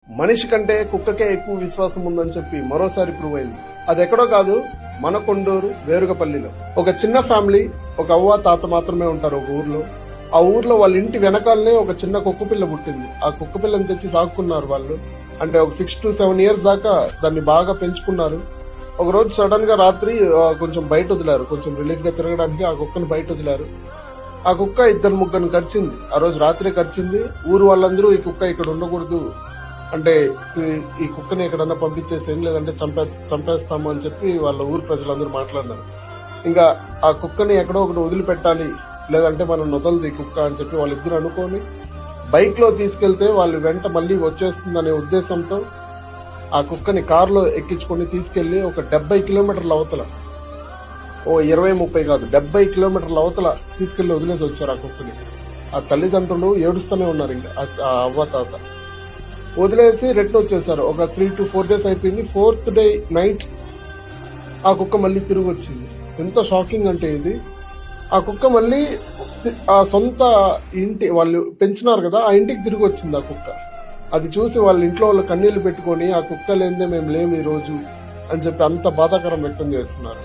మనిషి కంటే కుక్కకే ఎక్కువ విశ్వాసం ఉందని చెప్పి మరోసారి ప్రూవ్ అయింది. అది ఎక్కడో కాదు, మన కొండూరు వేరుగపల్లిలో ఒక చిన్న ఫ్యామిలీ, ఒక అవ్వ తాత మాత్రమే ఉంటారు ఒక ఊర్లో. ఆ ఊర్లో వాళ్ళ ఇంటి వెనకాలనే ఒక చిన్న కుక్క పిల్ల పుట్టింది. ఆ కుక్క పిల్లని తెచ్చి సాకున్నారు వాళ్ళు. అంటే ఒక 6 to 7 years దాకా దాన్ని బాగా పెంచుకున్నారు. ఒక రోజు సడన్ గా రాత్రి కొంచెం బయట వదిలారు, కొంచెం రిలీజ్ గా తిరగడానికి ఆ కుక్కను బయట వదిలారు. ఆ కుక్క 2-3 కరిచింది. ఆ రోజు రాత్రి కరిచింది. ఊరు వాళ్ళందరూ ఈ కుక్క ఇక్కడ ఉండకూడదు, అంటే ఈ కుక్కని ఎక్కడన్నా పంపించేసేయండి, లేదంటే చంపేస్తాము అని చెప్పి వాళ్ళ ఊరు ప్రజలందరూ మాట్లాడినారు. ఇంకా ఆ కుక్కని ఎక్కడో ఒకటి వదిలిపెట్టాలి, లేదంటే మనం వదలదు ఈ కుక్క అని చెప్పి వాళ్ళిద్దరు అనుకొని బైక్ లో తీసుకెళ్తే వాళ్ళు వెంట మళ్ళీ వచ్చేస్తుందనే ఉద్దేశంతో ఆ కుక్కని కారులో ఎక్కించుకొని తీసుకెళ్లి ఒక 70 కిలోమీటర్ల అవతల, 20-30 కాదు 70 కిలోమీటర్ల అవతల తీసుకెళ్లి వదిలేసి వచ్చారు ఆ కుక్కని. ఆ తల్లిదండ్రులు ఏడుస్తూనే ఉన్నారు. ఇంకా ఆ అవ్వ తాత వదిలేసి రిటర్న్ వచ్చేసారు. ఒక 3 to 4 days అయిపోయింది. 4th day నైట్ ఆ కుక్క మళ్ళీ తిరిగి వచ్చింది. ఎంత షాకింగ్ అంటే ఇది, ఆ కుక్క మళ్ళీ ఆ సొంత ఇంటి వాళ్ళు పెంచినారు కదా ఆ ఇంటికి తిరిగి వచ్చింది ఆ కుక్క. అది చూసి వాళ్ళ ఇంట్లో వాళ్ళు కన్నీళ్లు పెట్టుకొని ఆ కుక్క లేదే మేము లేము ఈ రోజు అని చెప్పి అంత బాధాకరం వ్యక్తం చేస్తున్నారు.